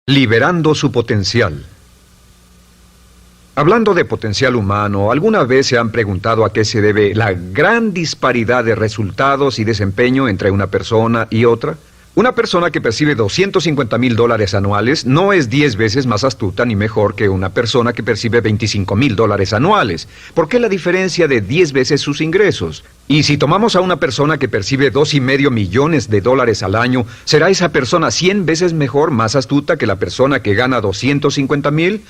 Liberando su potencial. Hablando de potencial humano, ¿alguna vez se han preguntado a qué se debe la gran disparidad de resultados y desempeño entre una persona y otra? Una persona que percibe $250,000 anuales no es 10 veces más astuta ni mejor que una persona que percibe $25,000 anuales. ¿Por qué la diferencia de 10 veces sus ingresos? Y si tomamos a una persona que percibe $2,5 millones al año, ¿será esa persona 100 veces mejor, más astuta que la persona que gana $250,000?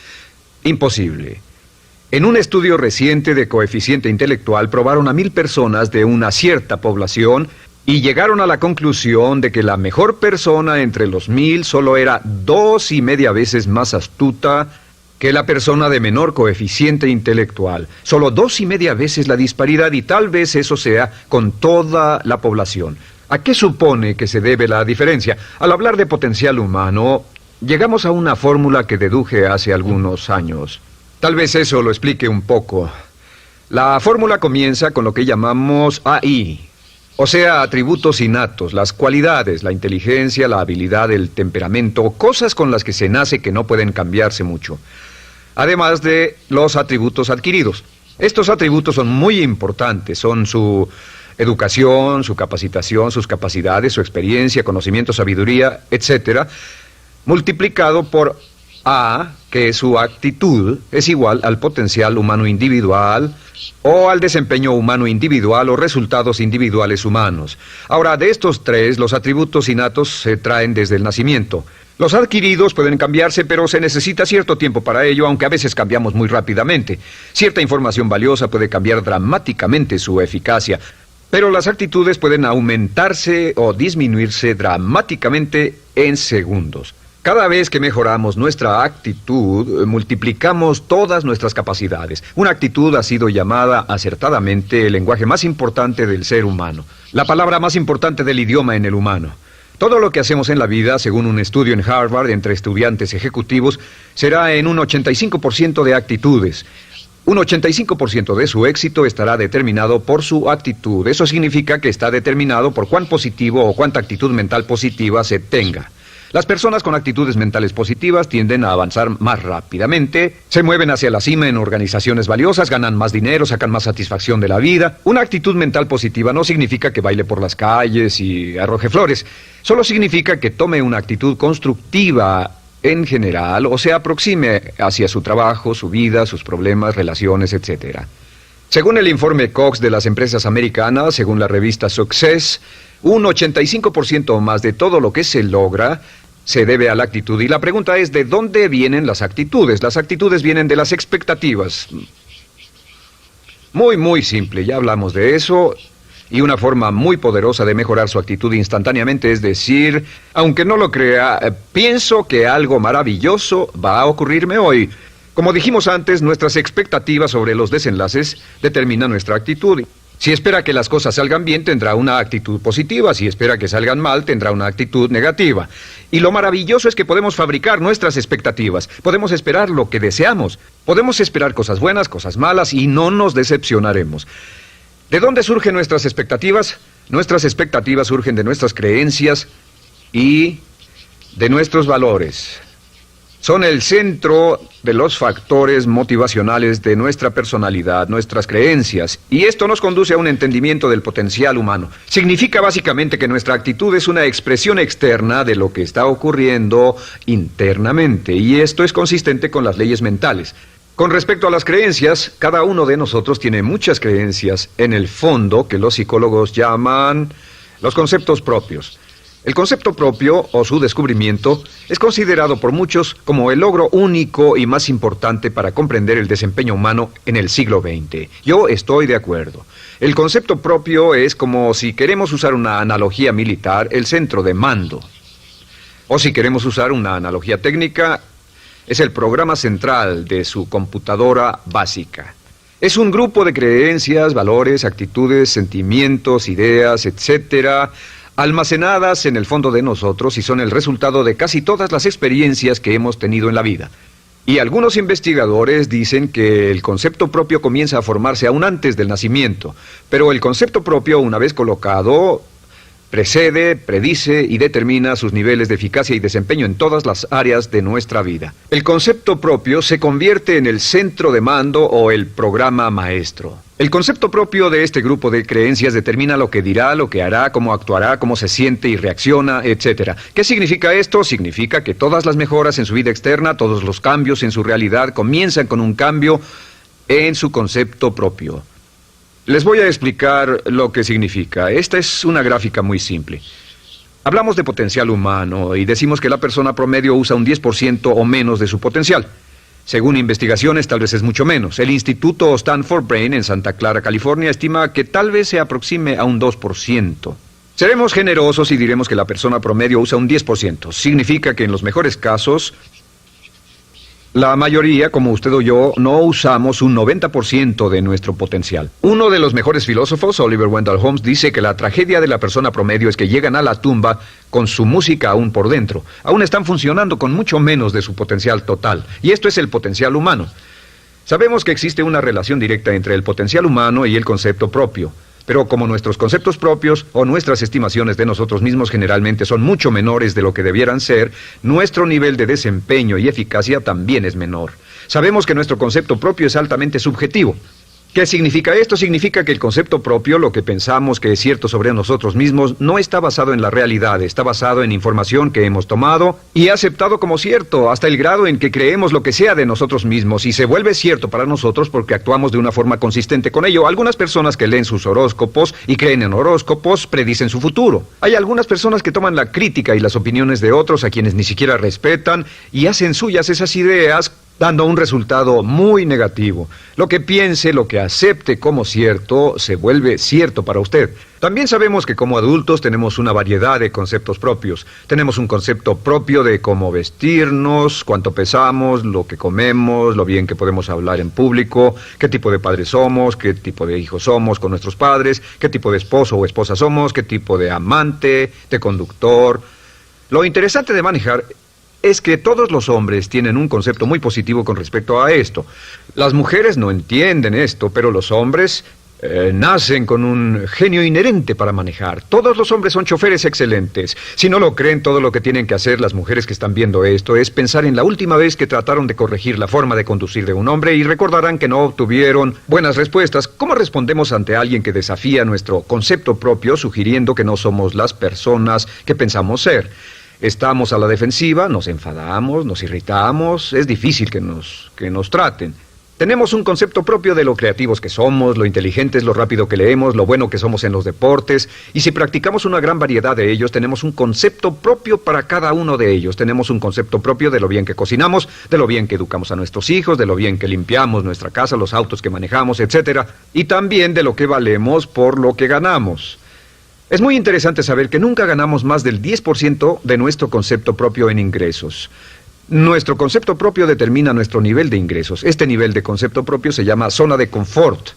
Imposible. En un estudio reciente de coeficiente intelectual probaron a 1,000 personas de una cierta población y llegaron a la conclusión de que la mejor persona entre los 1,000 solo era 2,5 veces más astuta que la persona de menor coeficiente intelectual. Solo 2,5 veces la disparidad, y tal vez eso sea con toda la población. ¿A qué supone que se debe la diferencia? Al hablar de potencial humano, llegamos a una fórmula que deduje hace algunos años. Tal vez eso lo explique un poco. La fórmula comienza con lo que llamamos AI. O sea, atributos innatos, las cualidades, la inteligencia, la habilidad, el temperamento, cosas con las que se nace que no pueden cambiarse mucho. Además de los atributos adquiridos. Estos atributos son muy importantes, son su educación, su capacitación, sus capacidades, su experiencia, conocimiento, sabiduría, etc., multiplicado por A, que es su actitud, es igual al potencial humano individual, o al desempeño humano individual o resultados individuales humanos. Ahora, de estos tres, los atributos innatos se traen desde el nacimiento. Los adquiridos pueden cambiarse, pero se necesita cierto tiempo para ello, aunque a veces cambiamos muy rápidamente. Cierta información valiosa puede cambiar dramáticamente su eficacia, pero las actitudes pueden aumentarse o disminuirse dramáticamente en segundos. Cada vez que mejoramos nuestra actitud, multiplicamos todas nuestras capacidades. Una actitud ha sido llamada acertadamente el lenguaje más importante del ser humano, la palabra más importante del idioma en el humano. Todo lo que hacemos en la vida, según un estudio en Harvard entre estudiantes ejecutivos, será en un 85% de actitudes. Un 85% de su éxito estará determinado por su actitud. Eso significa que está determinado por cuán positivo o cuánta actitud mental positiva se tenga. Las personas con actitudes mentales positivas tienden a avanzar más rápidamente, se mueven hacia la cima en organizaciones valiosas, ganan más dinero, sacan más satisfacción de la vida. Una actitud mental positiva no significa que baile por las calles y arroje flores. Solo significa que tome una actitud constructiva en general o se aproxime hacia su trabajo, su vida, sus problemas, relaciones, etc. Según el informe Cox de las empresas americanas, según la revista Success, un 85% o más de todo lo que se logra se debe a la actitud. Y la pregunta es, ¿de dónde vienen las actitudes? Las actitudes vienen de las expectativas. Muy simple, ya hablamos de eso. Y una forma muy poderosa de mejorar su actitud instantáneamente es decir, aunque no lo crea, pienso que algo maravilloso va a ocurrirme hoy. Como dijimos antes, nuestras expectativas sobre los desenlaces determinan nuestra actitud. Si espera que las cosas salgan bien, tendrá una actitud positiva. Si espera que salgan mal, tendrá una actitud negativa. Y lo maravilloso es que podemos fabricar nuestras expectativas. Podemos esperar lo que deseamos. Podemos esperar cosas buenas, cosas malas, y no nos decepcionaremos. ¿De dónde surgen nuestras expectativas? Nuestras expectativas surgen de nuestras creencias y de nuestros valores. Son el centro de los factores motivacionales de nuestra personalidad, nuestras creencias, y esto nos conduce a un entendimiento del potencial humano. Significa básicamente que nuestra actitud es una expresión externa de lo que está ocurriendo internamente, y esto es consistente con las leyes mentales. Con respecto a las creencias, cada uno de nosotros tiene muchas creencias en el fondo que los psicólogos llaman los conceptos propios. El concepto propio, o su descubrimiento, es considerado por muchos como el logro único y más importante para comprender el desempeño humano en el siglo XX. Yo estoy de acuerdo. El concepto propio es como, si queremos usar una analogía militar, el centro de mando. O si queremos usar una analogía técnica, es el programa central de su computadora básica. Es un grupo de creencias, valores, actitudes, sentimientos, ideas, etcétera, almacenadas en el fondo de nosotros y son el resultado de casi todas las experiencias que hemos tenido en la vida. Y algunos investigadores dicen que el concepto propio comienza a formarse aún antes del nacimiento, pero el concepto propio, una vez colocado, Precede, predice y determina sus niveles de eficacia y desempeño en todas las áreas de nuestra vida. El concepto propio se convierte en el centro de mando o el programa maestro. El concepto propio de este grupo de creencias determina lo que dirá, lo que hará, cómo actuará, cómo se siente y reacciona, etc. ¿Qué significa esto? Significa que todas las mejoras en su vida externa, todos los cambios en su realidad comienzan con un cambio en su concepto propio. Les voy a explicar lo que significa. Esta es una gráfica muy simple. Hablamos de potencial humano y decimos que la persona promedio usa un 10% o menos de su potencial. Según investigaciones, tal vez es mucho menos. El Instituto Stanford Brain en Santa Clara, California, estima que tal vez se aproxime a un 2%. Seremos generosos y diremos que la persona promedio usa un 10%. Significa que en los mejores casos, la mayoría, como usted o yo, no usamos un 90% de nuestro potencial. Uno de los mejores filósofos, Oliver Wendell Holmes, dice que la tragedia de la persona promedio es que llegan a la tumba con su música aún por dentro. Aún están funcionando con mucho menos de su potencial total. Y esto es el potencial humano. Sabemos que existe una relación directa entre el potencial humano y el concepto propio. Pero como nuestros conceptos propios o nuestras estimaciones de nosotros mismos generalmente son mucho menores de lo que debieran ser, nuestro nivel de desempeño y eficacia también es menor. Sabemos que nuestro concepto propio es altamente subjetivo. ¿Qué significa esto? Significa que el concepto propio, lo que pensamos que es cierto sobre nosotros mismos, no está basado en la realidad, está basado en información que hemos tomado y aceptado como cierto, hasta el grado en que creemos lo que sea de nosotros mismos y se vuelve cierto para nosotros porque actuamos de una forma consistente con ello. Algunas personas que leen sus horóscopos y creen en horóscopos predicen su futuro. Hay algunas personas que toman la crítica y las opiniones de otros a quienes ni siquiera respetan y hacen suyas esas ideas, dando un resultado muy negativo. Lo que piense, lo que acepte como cierto, se vuelve cierto para usted. También sabemos que como adultos tenemos una variedad de conceptos propios. Tenemos un concepto propio de cómo vestirnos, cuánto pesamos, lo que comemos, lo bien que podemos hablar en público, qué tipo de padres somos, qué tipo de hijos somos con nuestros padres, qué tipo de esposo o esposa somos, qué tipo de amante, de conductor. Lo interesante de manejar es que todos los hombres tienen un concepto muy positivo con respecto a esto. Las mujeres no entienden esto, pero los hombres nacen con un genio inherente para manejar. Todos los hombres son choferes excelentes. Si no lo creen, todo lo que tienen que hacer las mujeres que están viendo esto es pensar en la última vez que trataron de corregir la forma de conducir de un hombre y recordarán que no obtuvieron buenas respuestas. ¿Cómo respondemos ante alguien que desafía nuestro concepto propio, sugiriendo que no somos las personas que pensamos ser? Estamos a la defensiva, nos enfadamos, nos irritamos, es difícil que nos traten. Tenemos un concepto propio de lo creativos que somos, lo inteligentes, lo rápido que leemos, lo bueno que somos en los deportes, y si practicamos una gran variedad de ellos, tenemos un concepto propio para cada uno de ellos. Tenemos un concepto propio de lo bien que cocinamos, de lo bien que educamos a nuestros hijos, de lo bien que limpiamos nuestra casa, los autos que manejamos, etc. Y también de lo que valemos por lo que ganamos. Es muy interesante saber que nunca ganamos más del 10% de nuestro concepto propio en ingresos. Nuestro concepto propio determina nuestro nivel de ingresos. Este nivel de concepto propio se llama zona de confort.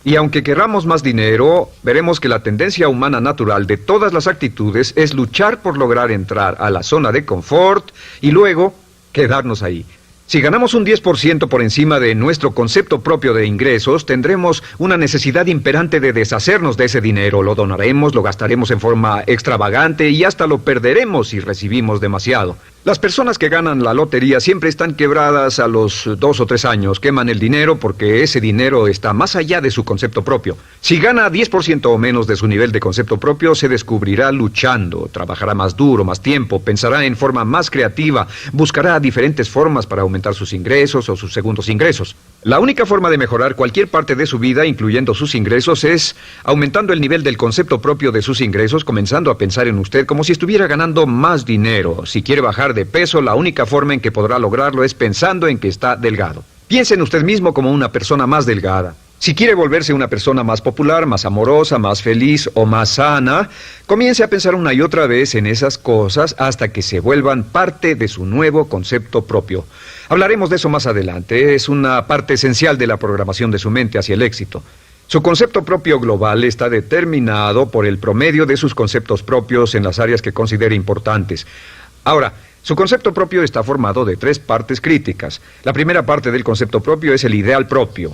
Y aunque querramos más dinero, veremos que la tendencia humana natural de todas las actitudes es luchar por lograr entrar a la zona de confort y luego quedarnos ahí. Si ganamos un 10% por encima de nuestro concepto propio de ingresos, tendremos una necesidad imperante de deshacernos de ese dinero. Lo donaremos, lo gastaremos en forma extravagante y hasta lo perderemos si recibimos demasiado. Las personas que ganan la lotería siempre están quebradas a los 2 o 3 años. Queman el dinero porque ese dinero está más allá de su concepto propio. Si gana 10% o menos de su nivel de concepto propio, se descubrirá luchando, trabajará más duro, más tiempo, pensará en forma más creativa, buscará diferentes formas para aumentar sus ingresos o sus segundos ingresos. La única forma de mejorar cualquier parte de su vida, incluyendo sus ingresos, es aumentando el nivel del concepto propio de sus ingresos, comenzando a pensar en usted como si estuviera ganando más dinero. Si quiere bajar de peso, la única forma en que podrá lograrlo es pensando en que está delgado. Piense en usted mismo como una persona más delgada. Si quiere volverse una persona más popular, más amorosa, más feliz o más sana, comience a pensar una y otra vez en esas cosas hasta que se vuelvan parte de su nuevo concepto propio. Hablaremos de eso más adelante. Es una parte esencial de la programación de su mente hacia el éxito. Su concepto propio global está determinado por el promedio de sus conceptos propios en las áreas que considere importantes. Ahora, su concepto propio está formado de 3 partes críticas. La primera parte del concepto propio es el ideal propio.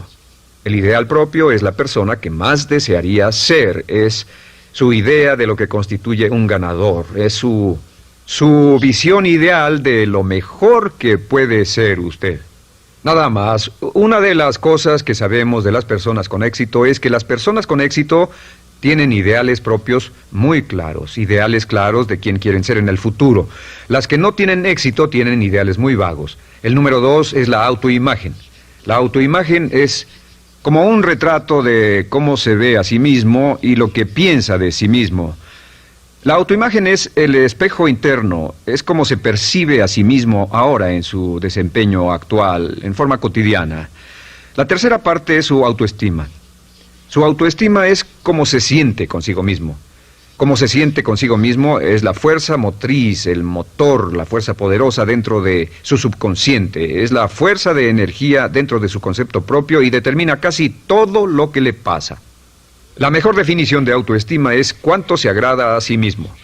El ideal propio es la persona que más desearía ser, es su idea de lo que constituye un ganador, es su visión ideal de lo mejor que puede ser usted. Nada más, una de las cosas que sabemos de las personas con éxito es que las personas con éxito tienen ideales propios muy claros, ideales claros de quién quieren ser en el futuro. Las que no tienen éxito tienen ideales muy vagos. El número 2 es la autoimagen. La autoimagen es como un retrato de cómo se ve a sí mismo y lo que piensa de sí mismo. La autoimagen es el espejo interno, es como se percibe a sí mismo ahora en su desempeño actual, en forma cotidiana. La tercera parte es su autoestima. Su autoestima es cómo se siente consigo mismo. Cómo se siente consigo mismo es la fuerza motriz, el motor, la fuerza poderosa dentro de su subconsciente. Es la fuerza de energía dentro de su concepto propio y determina casi todo lo que le pasa. La mejor definición de autoestima es cuánto se agrada a sí mismo.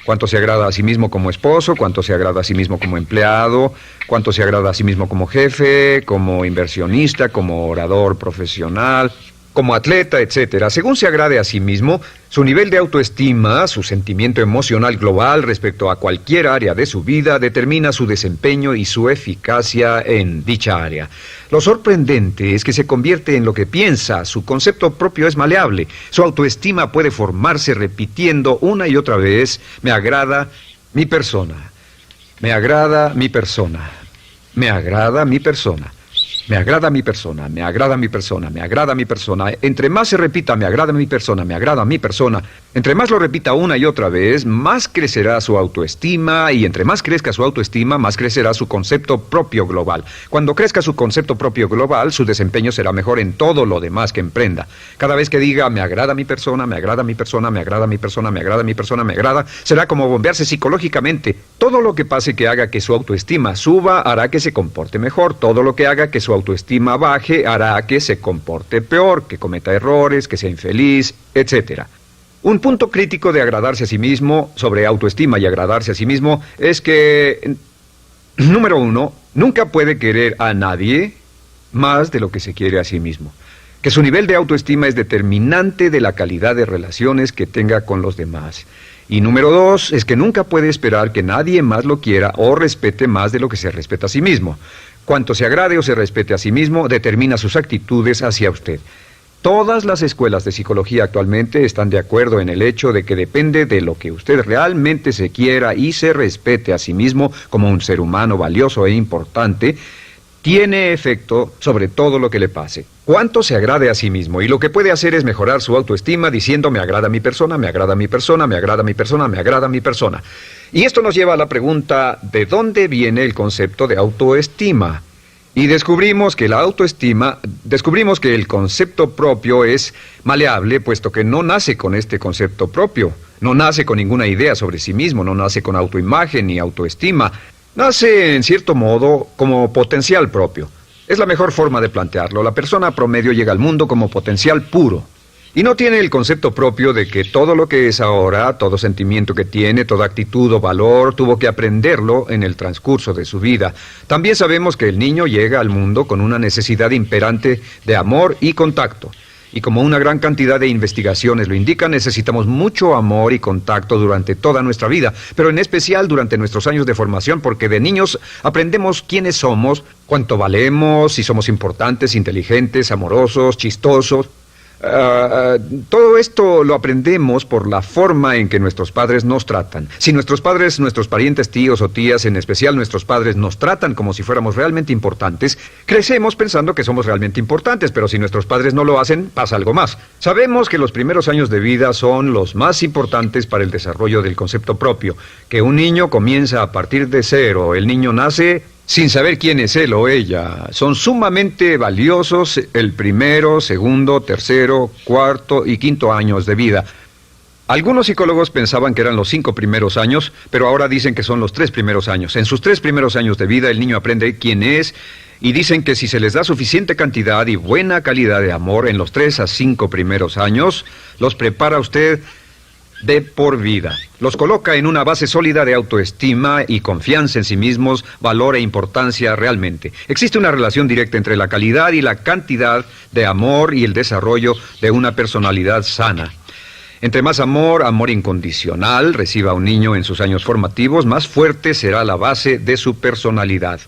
Cuánto se agrada a sí mismo como esposo, cuánto se agrada a sí mismo como empleado, cuánto se agrada a sí mismo como jefe, como inversionista, como orador profesional, como atleta, etcétera. Según se agrade a sí mismo, su nivel de autoestima, su sentimiento emocional global respecto a cualquier área de su vida, determina su desempeño y su eficacia en dicha área. Lo sorprendente es que se convierte en lo que piensa, su concepto propio es maleable, su autoestima puede formarse repitiendo una y otra vez: me agrada mi persona, me agrada mi persona, me agrada mi persona. Me agrada mi persona, me agrada mi persona, me agrada mi persona. Entre más se repita, me agrada mi persona, me agrada mi persona, entre más lo repita una y otra vez, más crecerá su autoestima, y entre más crezca su autoestima, más crecerá su concepto propio global. Cuando crezca su concepto propio global, su desempeño será mejor en todo lo demás que emprenda. Cada vez que diga, me agrada mi persona, me agrada mi persona, me agrada mi persona, me agrada mi persona, me agrada, será como bombearse psicológicamente. Todo lo que pase que haga que su autoestima suba, hará que se comporte mejor. Todo lo que haga que su autoestima baje, hará que se comporte peor, que cometa errores, que sea infeliz, etc. Un punto crítico de agradarse a sí mismo, sobre autoestima y agradarse a sí mismo, es que, número 1, nunca puede querer a nadie más de lo que se quiere a sí mismo. Que su nivel de autoestima es determinante de la calidad de relaciones que tenga con los demás. Y número 2, es que nunca puede esperar que nadie más lo quiera o respete más de lo que se respeta a sí mismo. Cuanto se agrade o se respete a sí mismo, determina sus actitudes hacia usted. Todas las escuelas de psicología actualmente están de acuerdo en el hecho de que depende de lo que usted realmente se quiera y se respete a sí mismo como un ser humano valioso e importante, tiene efecto sobre todo lo que le pase. Cuánto se agrade a sí mismo, y lo que puede hacer es mejorar su autoestima diciendo: me agrada mi persona, me agrada mi persona, me agrada mi persona, me agrada mi persona. Y esto nos lleva a la pregunta: ¿de dónde viene el concepto de autoestima? Y descubrimos que el concepto propio es maleable, puesto que no nace con este concepto propio, no nace con ninguna idea sobre sí mismo, no nace con autoimagen ni autoestima. Nace, en cierto modo, como potencial propio. Es la mejor forma de plantearlo. La persona promedio llega al mundo como potencial puro. Y no tiene el concepto propio de que todo lo que es ahora, todo sentimiento que tiene, toda actitud o valor, tuvo que aprenderlo en el transcurso de su vida. También sabemos que el niño llega al mundo con una necesidad imperante de amor y contacto. Y como una gran cantidad de investigaciones lo indican, necesitamos mucho amor y contacto durante toda nuestra vida, pero en especial durante nuestros años de formación, porque de niños aprendemos quiénes somos, cuánto valemos, si somos importantes, inteligentes, amorosos, chistosos. Todo esto lo aprendemos por la forma en que nuestros padres nos tratan. Si nuestros padres, nuestros parientes, tíos o tías, en especial nuestros padres, nos tratan como si fuéramos realmente importantes, crecemos pensando que somos realmente importantes, pero si nuestros padres no lo hacen, pasa algo más. Sabemos que los primeros años de vida son los más importantes para el desarrollo del concepto propio, que un niño comienza a partir de cero. El niño nace sin saber quién es él o ella. Son sumamente valiosos el primero, segundo, tercero, cuarto y quinto años de vida. Algunos psicólogos pensaban que eran los 5 primeros años, pero ahora dicen que son los 3 primeros años. En sus 3 primeros años de vida el niño aprende quién es, y dicen que si se les da suficiente cantidad y buena calidad de amor en los 3 a 5 primeros años, los prepara usted de por vida. Los coloca en una base sólida de autoestima y confianza en sí mismos, valor e importancia realmente. Existe una relación directa entre la calidad y la cantidad de amor y el desarrollo de una personalidad sana. Entre más amor, amor incondicional, reciba un niño en sus años formativos, más fuerte será la base de su personalidad.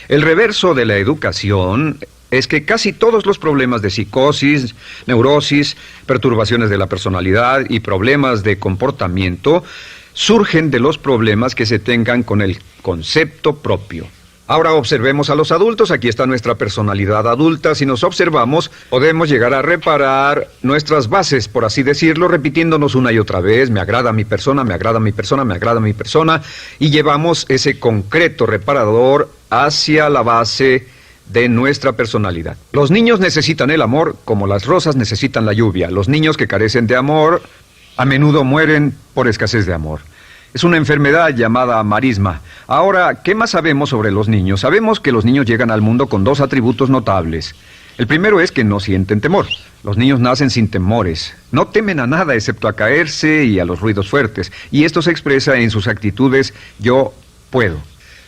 El reverso de la educación es que casi todos los problemas de psicosis, neurosis, perturbaciones de la personalidad y problemas de comportamiento surgen de los problemas que se tengan con el concepto propio. Ahora observemos a los adultos. Aquí está nuestra personalidad adulta. Si nos observamos, podemos llegar a reparar nuestras bases, por así decirlo, repitiéndonos una y otra vez: me agrada mi persona, me agrada mi persona, me agrada mi persona, y llevamos ese concreto reparador hacia la base de nuestra personalidad. Los niños necesitan el amor como las rosas necesitan la lluvia. Los niños que carecen de amor a menudo mueren por escasez de amor. Es una enfermedad llamada marisma. Ahora, ¿qué más sabemos sobre los niños? Sabemos que los niños llegan al mundo con dos atributos notables. El primero es que no sienten temor. Los niños nacen sin temores. No temen a nada excepto a caerse y a los ruidos fuertes. Y esto se expresa en sus actitudes: yo puedo.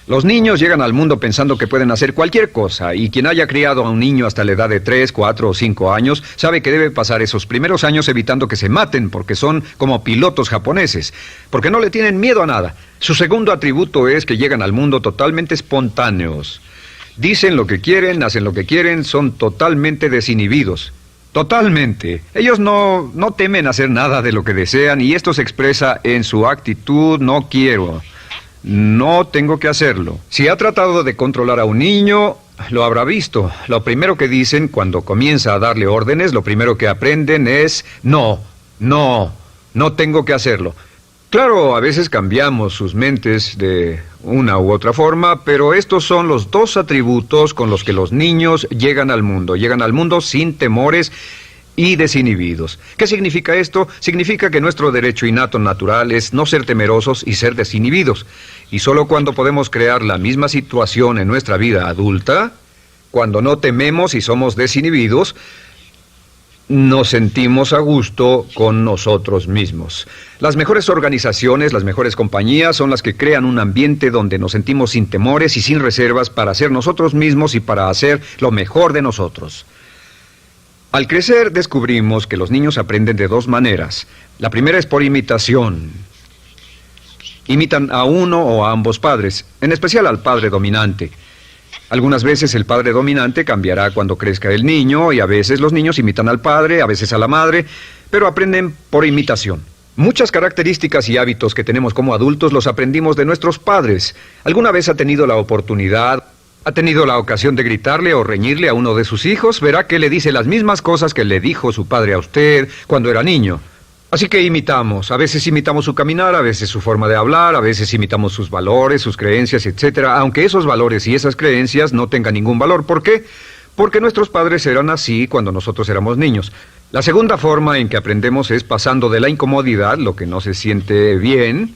Los niños llegan al mundo pensando que pueden hacer cualquier cosa, y quien haya criado a un niño hasta la edad de 3, 4 o 5 años sabe que debe pasar esos primeros años evitando que se maten, porque son como pilotos japoneses, porque no le tienen miedo a nada. Su segundo atributo es que llegan al mundo totalmente espontáneos. Dicen lo que quieren, hacen lo que quieren, son totalmente desinhibidos. Totalmente. Ellos no temen hacer nada de lo que desean, y esto se expresa en su actitud: no quiero. No tengo que hacerlo. Si ha tratado de controlar a un niño, lo habrá visto. Lo primero que dicen cuando comienza a darle órdenes, lo primero que aprenden es: no tengo que hacerlo. Claro, a veces cambiamos sus mentes de una u otra forma, pero estos son los dos atributos con los que los niños llegan al mundo. Llegan al mundo sin temores y desinhibidos. ¿Qué significa esto? Significa que nuestro derecho innato natural es no ser temerosos y ser desinhibidos. Y solo cuando podemos crear la misma situación en nuestra vida adulta, cuando no tememos y somos desinhibidos, nos sentimos a gusto con nosotros mismos. Las mejores organizaciones, las mejores compañías son las que crean un ambiente donde nos sentimos sin temores y sin reservas para ser nosotros mismos y para hacer lo mejor de nosotros. Al crecer descubrimos que los niños aprenden de dos maneras. La primera es por imitación. Imitan a uno o a ambos padres, en especial al padre dominante. Algunas veces el padre dominante cambiará cuando crezca el niño, y a veces los niños imitan al padre, a veces a la madre, pero aprenden por imitación. Muchas características y hábitos que tenemos como adultos los aprendimos de nuestros padres. ¿Alguna vez ha tenido la ocasión de gritarle o reñirle a uno de sus hijos? Verá que le dice las mismas cosas que le dijo su padre a usted cuando era niño. Así que imitamos. A veces imitamos su caminar, a veces su forma de hablar, a veces imitamos sus valores, sus creencias, etcétera, aunque esos valores y esas creencias no tengan ningún valor. ¿Por qué? Porque nuestros padres eran así cuando nosotros éramos niños. La segunda forma en que aprendemos es pasando de la incomodidad, lo que no se siente bien,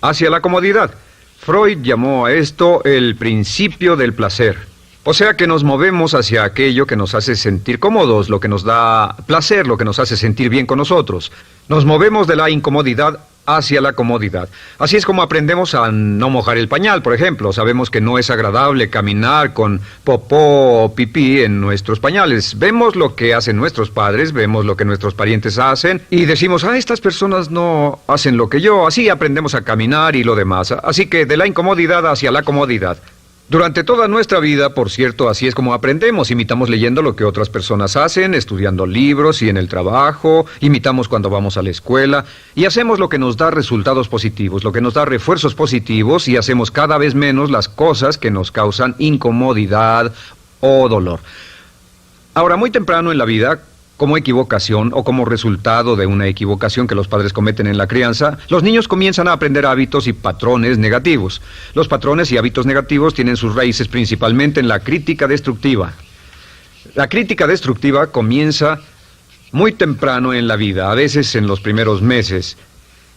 hacia la comodidad. Freud llamó a esto el principio del placer. O sea que nos movemos hacia aquello que nos hace sentir cómodos, lo que nos da placer, lo que nos hace sentir bien con nosotros. Nos movemos de la incomodidad hacia la comodidad. Así es como aprendemos a no mojar el pañal, por ejemplo. Sabemos que no es agradable caminar con popó o pipí en nuestros pañales. Vemos lo que hacen nuestros padres, vemos lo que nuestros parientes hacen y decimos: estas personas no hacen lo que yo. Así aprendemos a caminar y lo demás. Así que de la incomodidad hacia la comodidad. Durante toda nuestra vida, por cierto, así es como aprendemos. Imitamos leyendo lo que otras personas hacen, estudiando libros y en el trabajo, imitamos cuando vamos a la escuela, y hacemos lo que nos da resultados positivos, lo que nos da refuerzos positivos, y hacemos cada vez menos las cosas que nos causan incomodidad o dolor. Ahora, muy temprano en la vida, como equivocación o como resultado de una equivocación que los padres cometen en la crianza, los niños comienzan a aprender hábitos y patrones negativos. Los patrones y hábitos negativos tienen sus raíces principalmente en la crítica destructiva. La crítica destructiva comienza muy temprano en la vida, a veces en los primeros meses.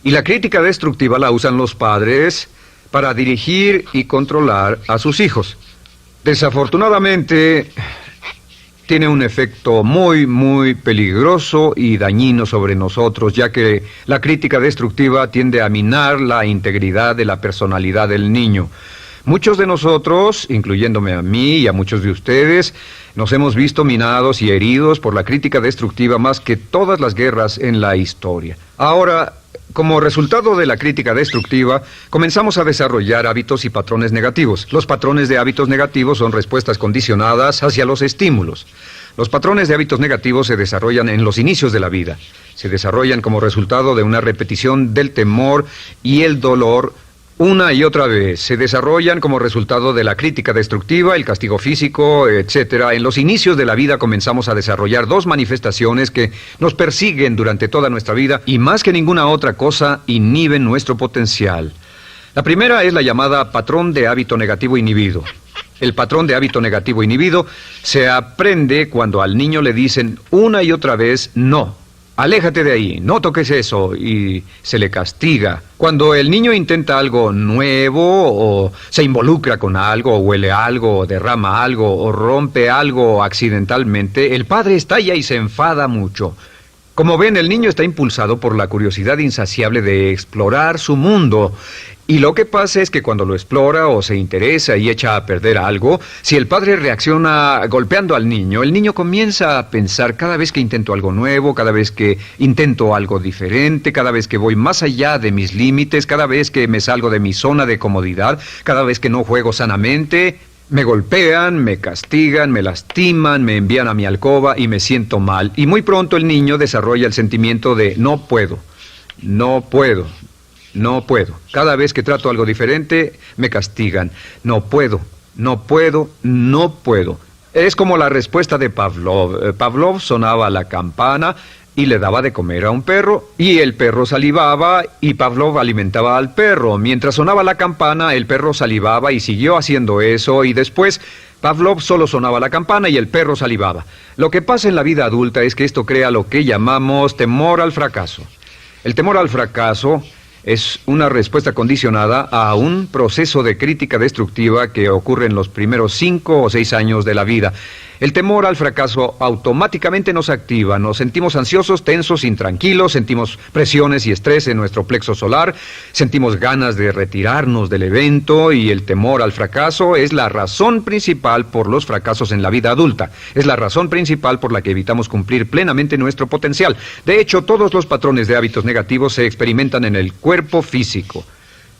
Y la crítica destructiva la usan los padres para dirigir y controlar a sus hijos. Desafortunadamente, tiene un efecto muy peligroso y dañino sobre nosotros, ya que la crítica destructiva tiende a minar la integridad de la personalidad del niño. Muchos de nosotros, incluyéndome a mí y a muchos de ustedes, nos hemos visto minados y heridos por la crítica destructiva más que todas las guerras en la historia. Ahora, como resultado de la crítica destructiva, comenzamos a desarrollar hábitos y patrones negativos. Los patrones de hábitos negativos son respuestas condicionadas hacia los estímulos. Los patrones de hábitos negativos se desarrollan en los inicios de la vida. Se desarrollan como resultado de una repetición del temor y el dolor una y otra vez. Se desarrollan como resultado de la crítica destructiva, el castigo físico, etc. En los inicios de la vida comenzamos a desarrollar dos manifestaciones que nos persiguen durante toda nuestra vida y más que ninguna otra cosa inhiben nuestro potencial. La primera es la llamada patrón de hábito negativo inhibido. El patrón de hábito negativo inhibido se aprende cuando al niño le dicen una y otra vez no. Aléjate de ahí, no toques eso, y se le castiga. Cuando el niño intenta algo nuevo, o se involucra con algo, o huele algo, o derrama algo, o rompe algo accidentalmente, el padre estalla y se enfada mucho. Como ven, el niño está impulsado por la curiosidad insaciable de explorar su mundo. Y lo que pasa es que cuando lo explora o se interesa y echa a perder algo, si el padre reacciona golpeando al niño, el niño comienza a pensar cada vez que intento algo nuevo, cada vez que intento algo diferente, cada vez que voy más allá de mis límites, cada vez que me salgo de mi zona de comodidad, cada vez que no juego sanamente, me golpean, me castigan, me lastiman, me envían a mi alcoba y me siento mal. Y muy pronto el niño desarrolla el sentimiento de no puedo, no puedo. No puedo. Cada vez que trato algo diferente, me castigan. No puedo, no puedo, no puedo. Es como la respuesta de Pavlov. Pavlov sonaba la campana y le daba de comer a un perro, y el perro salivaba, y Pavlov alimentaba al perro. Mientras sonaba la campana, el perro salivaba y siguió haciendo eso, y después Pavlov solo sonaba la campana y el perro salivaba. Lo que pasa en la vida adulta es que esto crea lo que llamamos temor al fracaso. El temor al fracaso es una respuesta condicionada a un proceso de crítica destructiva que ocurre en los primeros 5 o 6 años de la vida. El temor al fracaso automáticamente nos activa, nos sentimos ansiosos, tensos, intranquilos, sentimos presiones y estrés en nuestro plexo solar, sentimos ganas de retirarnos del evento, y el temor al fracaso es la razón principal por los fracasos en la vida adulta. Es la razón principal por la que evitamos cumplir plenamente nuestro potencial. De hecho, todos los patrones de hábitos negativos se experimentan en el cuerpo físico.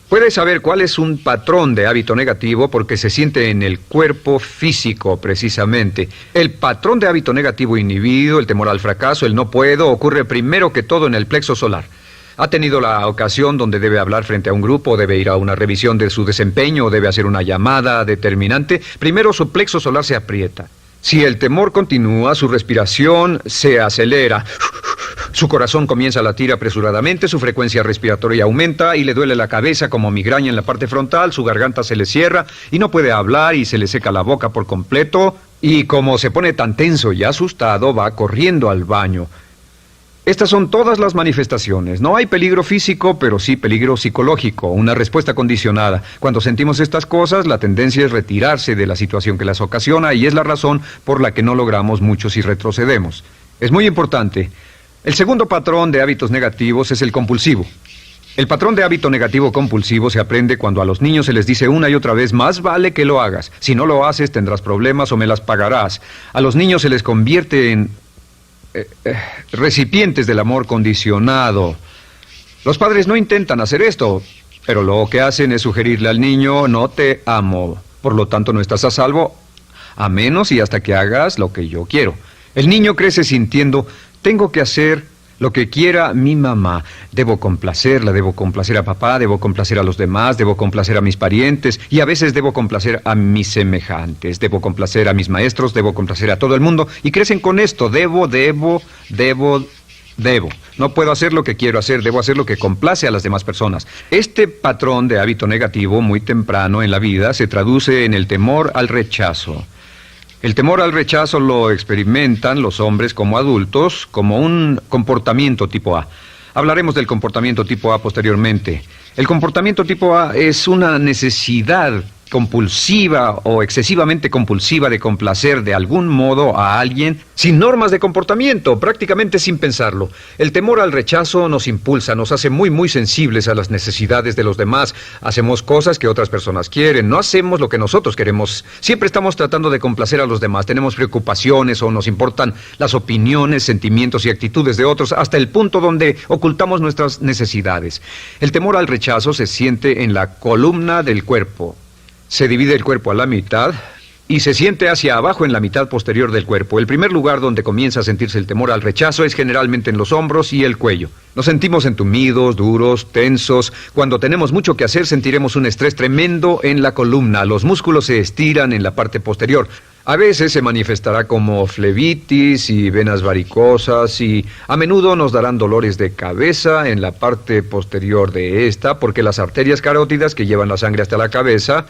Puedes saber cuál es un patrón de hábito negativo porque se siente en el cuerpo físico, precisamente. El patrón de hábito negativo inhibido, el temor al fracaso, el no puedo, ocurre primero que todo en el plexo solar. ¿Ha tenido la ocasión donde debe hablar frente a un grupo, debe ir a una revisión de su desempeño, o debe hacer una llamada determinante? Primero su plexo solar se aprieta. Si el temor continúa, su respiración se acelera. Su corazón comienza a latir apresuradamente, su frecuencia respiratoria aumenta y le duele la cabeza como migraña en la parte frontal, su garganta se le cierra y no puede hablar y se le seca la boca por completo, y como se pone tan tenso y asustado, va corriendo al baño. Estas son todas las manifestaciones. No hay peligro físico, pero sí peligro psicológico, una respuesta condicionada. Cuando sentimos estas cosas, la tendencia es retirarse de la situación que las ocasiona, y es la razón por la que no logramos mucho si retrocedemos. Es muy importante. El segundo patrón de hábitos negativos es el compulsivo. El patrón de hábito negativo compulsivo se aprende cuando a los niños se les dice una y otra vez: más vale que lo hagas. Si no lo haces, tendrás problemas o me las pagarás. A los niños se les convierte en recipientes del amor condicionado. Los padres no intentan hacer esto, pero lo que hacen es sugerirle al niño: no te amo, por lo tanto no estás a salvo, a menos y hasta que hagas lo que yo quiero. El niño crece sintiendo: tengo que hacer lo que quiera mi mamá. Debo complacerla, debo complacer a papá, debo complacer a los demás, debo complacer a mis parientes, y a veces debo complacer a mis semejantes, debo complacer a mis maestros, debo complacer a todo el mundo, y crecen con esto: debo. No puedo hacer lo que quiero hacer, debo hacer lo que complace a las demás personas. Este patrón de hábito negativo muy temprano en la vida se traduce en el temor al rechazo. El temor al rechazo lo experimentan los hombres como adultos como un comportamiento tipo A. Hablaremos del comportamiento tipo A posteriormente. El comportamiento tipo A es una necesidad compulsiva o excesivamente compulsiva de complacer de algún modo a alguien sin normas de comportamiento, prácticamente sin pensarlo. El temor al rechazo nos impulsa, nos hace muy sensibles a las necesidades de los demás. Hacemos cosas que otras personas quieren, no hacemos lo que nosotros queremos. Siempre estamos tratando de complacer a los demás, tenemos preocupaciones o nos importan las opiniones, sentimientos y actitudes de otros hasta el punto donde ocultamos nuestras necesidades. El temor al rechazo se siente en la columna del cuerpo. Se divide el cuerpo a la mitad y se siente hacia abajo en la mitad posterior del cuerpo. El primer lugar donde comienza a sentirse el temor al rechazo es generalmente en los hombros y el cuello. Nos sentimos entumidos, duros, tensos. Cuando tenemos mucho que hacer sentiremos un estrés tremendo en la columna. Los músculos se estiran en la parte posterior. A veces se manifestará como flebitis y venas varicosas y a menudo nos darán dolores de cabeza en la parte posterior de esta porque las arterias carótidas que llevan la sangre hasta la cabeza,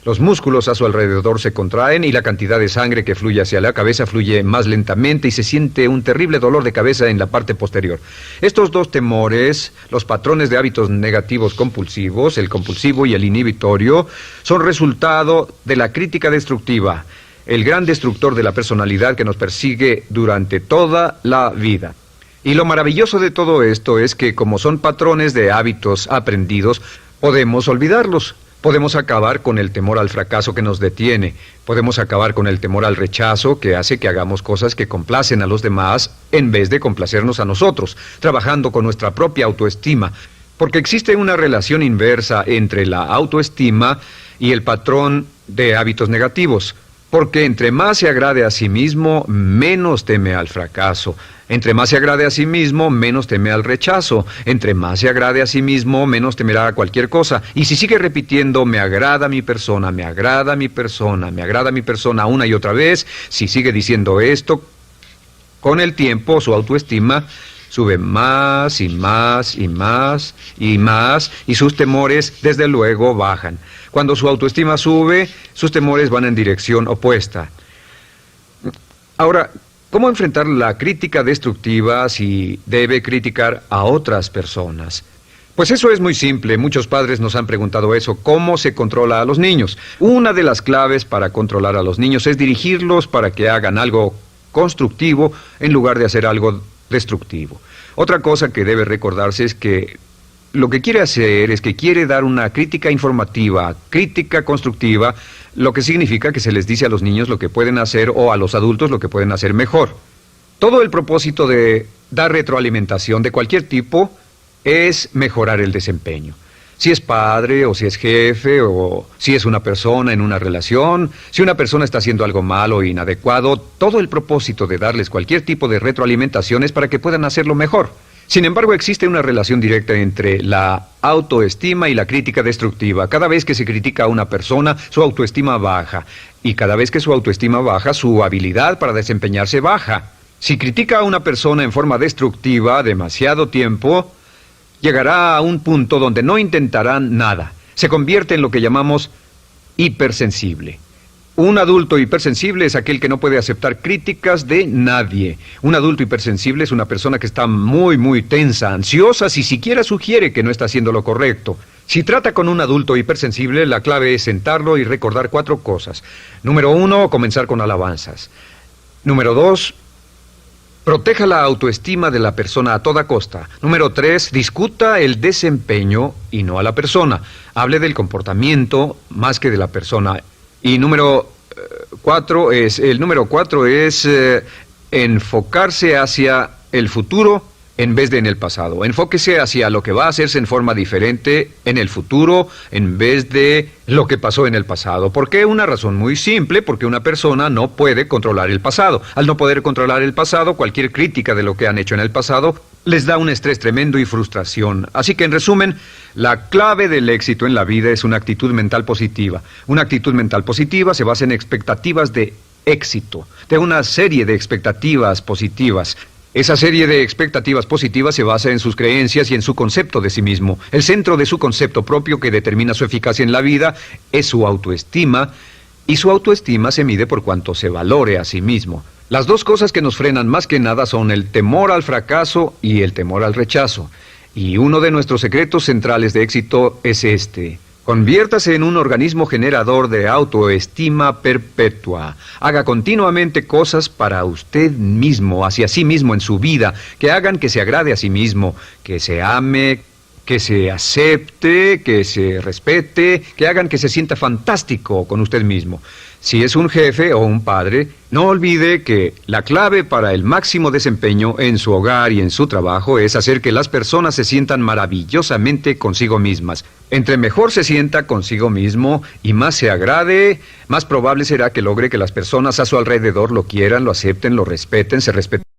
los músculos a su alrededor se contraen y la cantidad de sangre que fluye hacia la cabeza fluye más lentamente y se siente un terrible dolor de cabeza en la parte posterior. Estos dos temores, los patrones de hábitos negativos compulsivos, el compulsivo y el inhibitorio, son resultado de la crítica destructiva, el gran destructor de la personalidad que nos persigue durante toda la vida. Y lo maravilloso de todo esto es que como son patrones de hábitos aprendidos, podemos olvidarlos. Podemos acabar con el temor al fracaso que nos detiene. Podemos acabar con el temor al rechazo que hace que hagamos cosas que complacen a los demás en vez de complacernos a nosotros, trabajando con nuestra propia autoestima. Porque existe una relación inversa entre la autoestima y el patrón de hábitos negativos. Porque entre más se agrade a sí mismo, menos teme al fracaso. Entre más se agrade a sí mismo, menos teme al rechazo. Entre más se agrade a sí mismo, menos temerá a cualquier cosa. Y si sigue repitiendo, me agrada mi persona, me agrada mi persona, me agrada mi persona una y otra vez, si sigue diciendo esto, con el tiempo su autoestima sube más y más y más y más y sus temores desde luego bajan. Cuando su autoestima sube, sus temores van en dirección opuesta. Ahora, ¿cómo enfrentar la crítica destructiva si debe criticar a otras personas? Pues eso es muy simple. Muchos padres nos han preguntado eso. ¿Cómo se controla a los niños? Una de las claves para controlar a los niños es dirigirlos para que hagan algo constructivo en lugar de hacer algo destructivo. Otra cosa que debe recordarse es que lo que quiere hacer es que quiere dar una crítica informativa, crítica constructiva, lo que significa que se les dice a los niños lo que pueden hacer o a los adultos lo que pueden hacer mejor. Todo el propósito de dar retroalimentación de cualquier tipo es mejorar el desempeño. Si es padre o si es jefe o si es una persona en una relación, si una persona está haciendo algo malo o inadecuado, todo el propósito de darles cualquier tipo de retroalimentación es para que puedan hacerlo mejor. Sin embargo, existe una relación directa entre la autoestima y la crítica destructiva. Cada vez que se critica a una persona, su autoestima baja. Y cada vez que su autoestima baja, su habilidad para desempeñarse baja. Si critica a una persona en forma destructiva demasiado tiempo, llegará a un punto donde no intentarán nada. Se convierte en lo que llamamos hipersensible. Un adulto hipersensible es aquel que no puede aceptar críticas de nadie. Un adulto hipersensible es una persona que está muy tensa, ansiosa, si siquiera sugiere que no está haciendo lo correcto. Si trata con un adulto hipersensible, la clave es sentarlo y recordar 4 cosas. Número 1, comenzar con alabanzas. Número 2, proteja la autoestima de la persona a toda costa. Número 3, discuta el desempeño y no a la persona. Hable del comportamiento más que de la persona. Y número 4 es enfocarse hacia el futuro en vez de en el pasado. Enfóquese hacia lo que va a hacerse en forma diferente en el futuro en vez de lo que pasó en el pasado. ¿Por qué? Una razón muy simple, porque una persona no puede controlar el pasado. Al no poder controlar el pasado, cualquier crítica de lo que han hecho en el pasado les da un estrés tremendo y frustración. Así que, en resumen, la clave del éxito en la vida es una actitud mental positiva. Una actitud mental positiva se basa en expectativas de éxito, de una serie de expectativas positivas. Esa serie de expectativas positivas se basa en sus creencias y en su concepto de sí mismo. El centro de su concepto propio que determina su eficacia en la vida es su autoestima, y su autoestima se mide por cuanto se valore a sí mismo. Las dos cosas que nos frenan más que nada son el temor al fracaso y el temor al rechazo. Y uno de nuestros secretos centrales de éxito es este: Conviértase en un organismo generador de autoestima perpetua. Haga continuamente cosas para usted mismo, hacia sí mismo en su vida, que hagan que se agrade a sí mismo, que se ame, que se acepte, que se respete, que hagan que se sienta fantástico con usted mismo. Si es un jefe o un padre, no olvide que la clave para el máximo desempeño en su hogar y en su trabajo es hacer que las personas se sientan maravillosamente consigo mismas. Entre mejor se sienta consigo mismo y más se agrade, más probable será que logre que las personas a su alrededor lo quieran, lo acepten, lo respeten, se respeten.